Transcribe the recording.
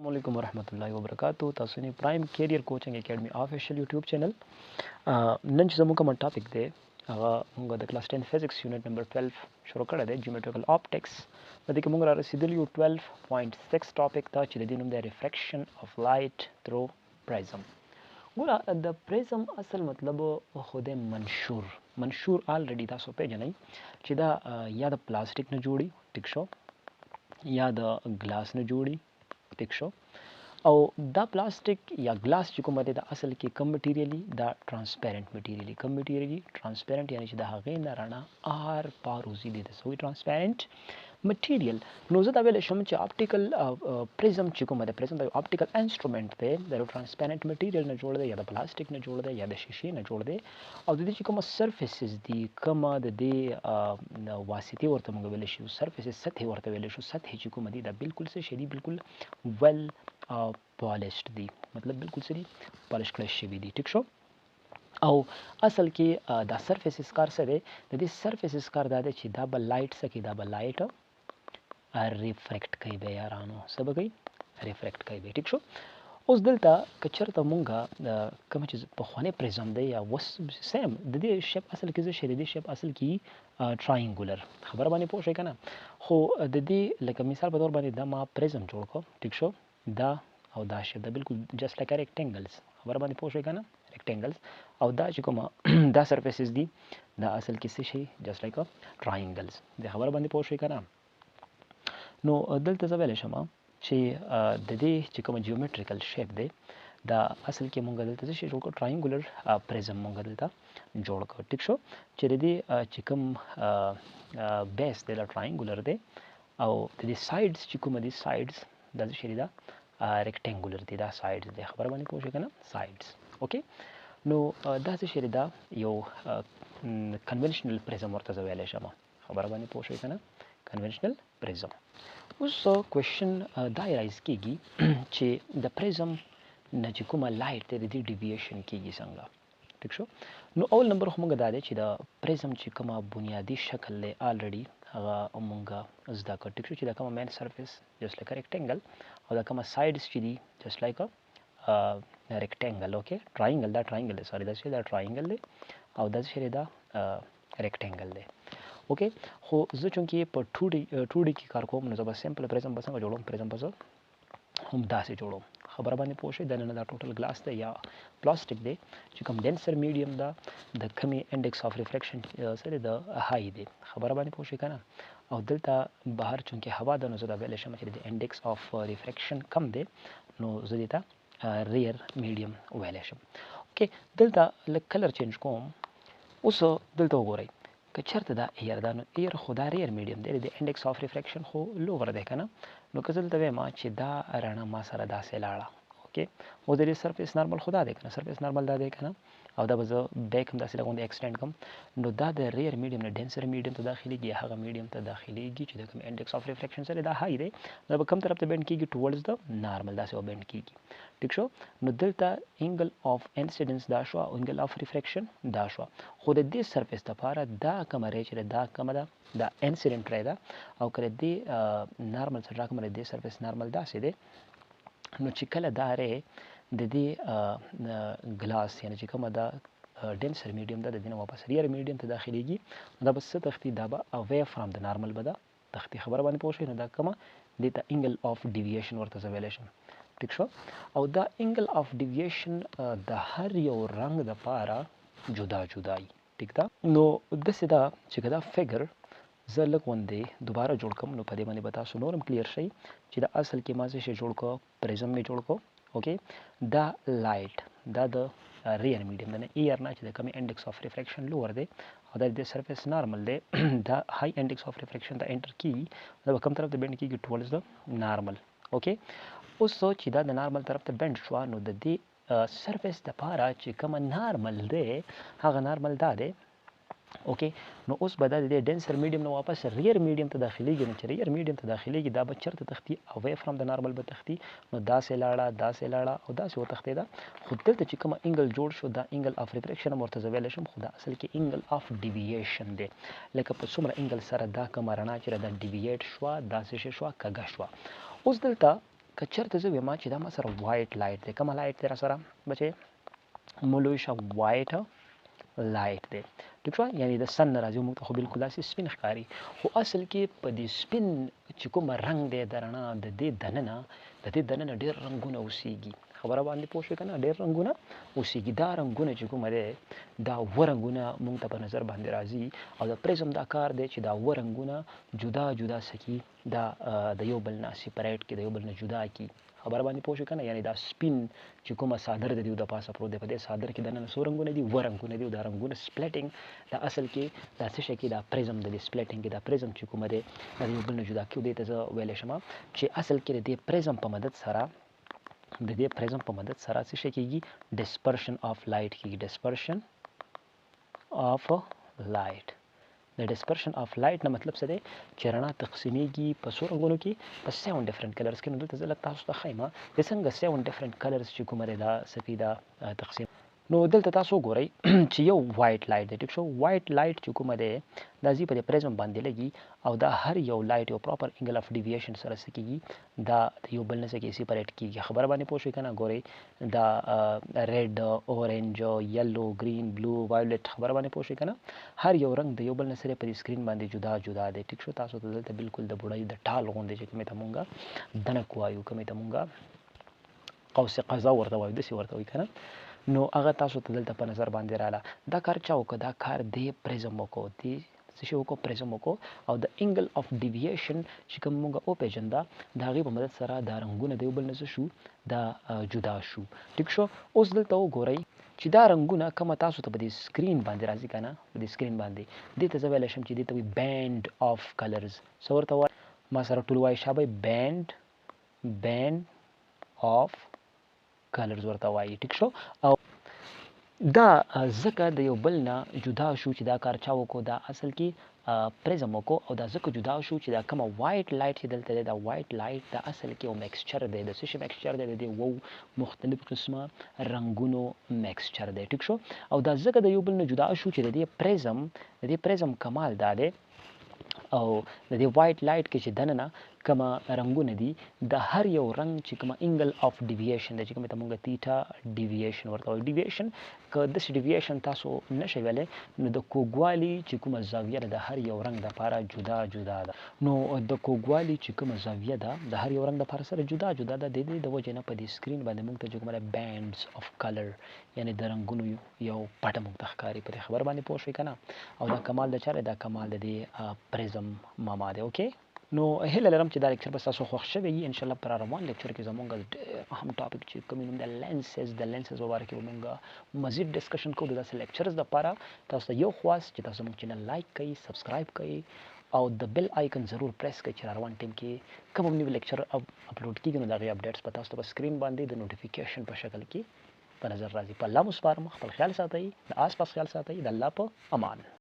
Assalamualaikum warahmatullahi wabarakatuh. تاسو نه پرایم کیریئر کوچنګ اکیډمي افیشل یوټیوب چینل نن چې زموږ کوم ټاپک دی هغه موږ د کلاس 10 فزکس یونټ نمبر 12 شروع کړی دی جیومټریکل اپټکس په دې کې موږ را رسیدلی یو 12.6 ټاپک ته چې د دې نوم دی refraction of light through prism. ګوره د پریزم اصل مطلب خو د منشور الریډي تاسو پیژنئ چې دا یا د پلاستیک نه جوړي ټیک شو یا د ګلاس نه جوړي ټیک شو او دا پلاستیک یا ګلاس چې کومه ده د اصل کې کم مټیریالي دا ترانسپیرنٹ مټیریالي کم مټیریالي ترانسپیرنٹ یعنی چې د هغې نه رڼا ار پار وځي د سوی ترانسپیرنٹ مټیریال نو زه دا ویلی شم چې اپټیکل پریزم چې کومه ده پریزم د یو اپټیکل انسټرومنټ دی د یو ترانسپیرنٹ مټیریال نه جوړ دی یا د پلاستیک نه جوړ دی یا د شیشې نه جوړ دی او د دې چې کومه سرفیسز دي کومه د دې واسطې ورته موږ ویلی شو سرفیسز سطحې ورته ویلی شو سطحې چې کومه دي دا بالکل څه شي دي بالکل ویل پالشډ دي مطلب بالکل څه دي پالش کړی شوي دي ټیک شو او اصل کې دا سرفیسز کار څه دی د دې سرفیسز کار دا دی چې دا به لایټ څه کوي دا به لایټ ریفریکټ کوي به یارانو څه به کوي ریفریکټ کوي به ټیک شو اوس دلته که چېرته مونږ کوم چې پخوانی پریزم دی یا اوس سیم د دې شیپ اصل کې څه شی دی د دې شیپ اصل کې ټراینګولر خبره باندې پوه شئ که نه خو د دې لکه مثال په طور باندې دا ما پریزم جوړ کړو ټیک شو دا او دا شیپ دا بالکل جست لایک ریکټینګلز خبره باندې پوه شئ که نه ریکټینګلز او دا چې کومه دا سرفیسز دي دا اصل کې څه شي جست لایک ټراینګلز د خبره باندې پوه شئ که نه نو دلته زه ویلی شم چې د دې چې کومه جیومټریکل شیپ دی دا اصل کې مونږ دلته څه شی جوړ کړو ټراینګولر پریزم مونږ دلته جوړ کړو ټیک شو چې د دې چې کوم بیس دی دا ټراینګولر دی او د دې سایډز چې کومه دي سایډز دا څه شی دا ریکټینګولر دی دا سایډز دی خبره باندې پوه شئ که نه سایډز اوکې نو دا څه شی دا یو کنونشنل پریزم ورته زه ویلی شم خبره باندې پوه شئ که نه کنونشنل پریزم اوس کوېشن دا رایز کېږي چې د پریزم نه چې کومه لایټ دی د دې ډیویشن کېږي څنګه ټیک شو نو اول نمبر خو موږ دا دی چې د پریزم چې کومه بنیادي شکل دی الریډي هغه موږ زده کړ ټیک شو چې دا کومه مین سرفیس جست لایک ریکټینګل او دا کومه سایډز چې دي جست لایک ریکټینګل اوکې ټراینګل دا ټراینګل دی سوري دا چې دا ټراینګل دی او دا چې دا ریکټینګل دی اوکې خو زه چونکې په 2D کې کار کوم نو زه به سمپل پریزم به څنګه جوړوم پریزم به زه هم داسې جوړوم خبره باندې پوه شئ دننه دا ټوټل ګلاس دی یا پلاستیک دی چې کوم ډینسر میډیم ده د کمې انډیکس آف ریفریکشن سره د های دی خبره باندې پوه شئ که نه او دلته بهر چونکې هوا ده نو زه دا ویلی شم چې د انډیکس آف ریفریکشن کم دی نو زه دې ته ریر میډیم ویلی شم اوکې دلته لږ کلر چینج کوم اوس دلته وګورئ که چېرته دا ایر ده نو ایر خو دا ریر میډیم دی د انډیکس آف ریفریکشن خو لوور دی که نه نو که زه دلته وایم چې دا رڼا ما سره داسې لاړه اوکې اوس د دې سرفیس نارمل خو دا دی که نه سرفیس نارمل دا دی که نه او دا به زه بیک هم داسې لږ ایکسټینډ کړم نو دا د ریر میډیم نه ډینسر میډیم ته داخلیږي یا هغه میډیم ته داخلیږي چې د کوم انډیکس آف ریفریکشن سره دا های دی دا به کوم طرف ته بینډ کېږي ټوورډز د نارمل داسې به بینډ کېږي ټیک شو نو دلته انګل آف انسیډنس دا شوه او انګل آف ریفریکشن دا شوه خو د دې سرفیس دپاره دا کومه ری چې دا کومه ده دا انسیډنټ ری ده او که د دې نارمل سره کومه د دې سرفیس نارمل داسې دی نو چې کله دا ری د دې ګلاس یعنی چې کومه ده ډینسر میډیم ده د دې نه واپس ریر میډیم ته داخلیږي دا به څه تښتي دا به اوی فرام د نارمل به ده تښتي خبره باندې پوه شئ نو دا کومه دې ته انګل آف ډیویشن ورته زه ویلی شم ټیک شو او دا انګل آف ډیویشن د هر یو رنګ دپاره جدا جدایي ټیک ده نو داسې ده چې که دا فګر زه لږ غوندې دوباره جوړ کړم نو په دې باندې به تاسو نور هم کلیر شئ چې دا اصل کې ما څه شی جوړ کړو پریزم مې جوړ کړو اوکې دا لایټ دا د ریر میډیم نه ایر نه چې د کمې انډیکس آف ریفریکشن لوور دی او دا د سرفیس نارمل دی دا های انډیکس آف ریفریکشن ته انټر کېږي دا به کوم طرف ته بینډ کېږي ټوورډز د نارمل اوکې اوس چې دا د نارمل طرف ته بینډ شوه نو د دې سرفیس دپاره چې کومه نارمل دی هغه نارمل دا دی اوکې نو اوس به دا د دې ډینسر میډیم نه واپس ریر میډیم ته داخلیږي نو چې ریر میډیم ته داخلیږي دا به چېرته تښتي اوی فرام د نارمل به تښتي نو داسې لاړه او داسې وتښتېده خو دلته چې کومه انګل جوړ شو دا انګل آف ریفریکشن هم ورته زه ویلی شم خو دا اصل کې انګل آف ډیویشن دی لکه په څومره انګل سره دا کومه رڼا چې دا ډیویټ شوه داسې شی شوه کږه شوه اوس دلته که چېرته زه وایم چې دا ما سره وایټ لایټ دی، کومه لایټ دی را سره بچې؟ ملوشه وایټ لایټ دی. ټیک شو؟ یعنی د سن نه راځي موږ ته خو بالکل داسې سپین ښکاري، خو اصل کې په دې سپین چې کوم رنګ دی د رڼا د دې دننه ډېر رنګونه اوسېږي. خبره باندې پوه شوې که نه؟ ډېر رنګونه اوسېږي. دا رنګونه چې کومه دی دا اووه رنګونه موږ ته په نظر باندې راځي او د پریزم دا کار دی چې دا اووه رنګونه جدا جدا سکي، دا د یو بل نه سیپریټ کړي، د یو بل نه جدا کړي. خبره باندې پوه شو که نه؟ یعنی دا سپین چې کومه څادر د دې د پاسه پروت دی، په دې څادر کې دننه څو رنګونه دي؟ اووه رنګونه دي. او دا رنګونه سپلیټینګ دا اصل کې دا څه شی کې دا پریزم د دې سپلیټینګ کې دا پریزم چې کومه دی دا د یو بل نه جدا کړي. دې ته زه ویلی شم چې اصل کې د دې پریزم په مدد سره څه شی کېږي؟ ډسپرشن آف لایټ کېږي. ډسپرشن آف لایټ. د ډسپرشن آف لایټ نه مطلب څه دی؟ چې رڼا تقسیمیږي په څو رنګونو کې؟ په 7 ډفرنټ کلرز کې. نو دلته زه لږ تاسو ته ښیم چې څنګه 7 ډفرنټ کلرز چې کومه دی دا سفیده تقسیم. نو دلته تاسو وګورئ چې یو وایټ لایټ دی. ټیک شو؟ وایټ لایټ چې کومه دی دا ځي په دې پریزم باندې لګي او دا هر یو لایټ یو پراپر انګل اف ډیویشن سره څه کېږي؟ دا د یو بل نه څه کېږي؟ سیپریټ کېږي. خبره باندې پوه شوئ که نه؟ ګورئ دا ریډ، اورنج، یلو، ګرین، بلو، وایولټ. خبره باندې پوه شوئ که نه؟ هر یو رنګ د یو بل نه سره په دې سکرین باندې جدا جدا دی. ټیک شو؟ تاسو ته دلته بالکل د بوډۍ د ټال غوندې چې کومې ته مونږه دنک وایو، کومې ته مونږه قوس قزح ورته وایو، داسې ورته وایي که نه؟ نو هغه تاسو ته دلته په نظر باندې رااله. دا کار چا وکړه؟ دا کار دی پریزم وکړو. دی څه شی وکړو؟ پریزم وکړو. او د انګل اف ډیویشن چې کوم مونږ وپېژنده د هغې په مدد سره دا رنګونه د یو بل نه څه شو؟ دا جدا شو. ټیک شو؟ اوس دلته وګورئ چې دا رنګونه کومه تاسو ته په دې سکرین باندې راځي که نه؟ په دې سکرین باندې دې ته زه ویلی شم چې دې ته وایي بینډ آف کلرز. څه ورته وایي؟ ما سره ټول وایي شابه بینډ آف کلرز ورته وایي. ټیک شو؟ او دا ځکه د یو بل نه جدا شو چې دا کار چا وکړو؟ دا اصل کې پریزم وکړو. او دا ځکه جدا شو چې دا کومه وایټ لایټ چې دلته دی دا وایټ لایټ دا اصل کې یو میکسچر دی. د څه شي میکسچر دی؟ د دې وو مختلف قسمه رنګونو میکسچر دی. ټیک شو؟ او دا ځکه د یو بل نه جدا شو چې د دې پریزم کمال دا دی او د دې وایټ لایټ کې چې دننه کومه رنګونه دي د هر یو رنګ چې کومه انګل اف ډیویشن دی چې کومه ته مونږ تیټا ډیویشن ورته وایو. ډیویشن که داسې ډیویشن تاسو نشئ ویلی نو د کوږوالي چې کومه زاویه ده د هر یو رنګ دپاره جدا جدا ده. نو د کوږوالي چې کومه زاویه ده د هر یو رنګ دپاره سره جدا جدا ده. د دې د وجې نه په دې سکرین باندې مونږ ته چې کومه ده بینډز اف کلر یعنې د رنګونو یو پټه مونږ ته ښکاري. په دې خبر باندې پوه شوئ که نه؟ او دا کمال د چا دی؟ دا کمال د دې پریزم ماما دی. اوکې؟ نو هیله لرم چې دا لیکچر به ستاسو خوښ شوی وي. انشاءالله پر روان لیکچر کې زمونږ ډېر اهم ټاپک چې کوم نوم دی د لینسز په باره کې به مونږ مزید ډسکشن کوو. د داسې لیکچرز دپاره تاسو ته یو خواست چې تاسو زموږ چینل لایک کړئ، سبسکرایب کړئ او د بیل آیکن ضرور پریس کړئ چې روان ټیم کې کوم هم نوي لیکچر اپلوډ کېږي نو د هغې اپډیټس به تاسو ته په سکرین باندې د نوټیفیکیشن په شکل کې په نظر راځي. په الله مو سپارم، خپل خیال ساتئ، د آس پاس خیال ساتئ. د الله په امان.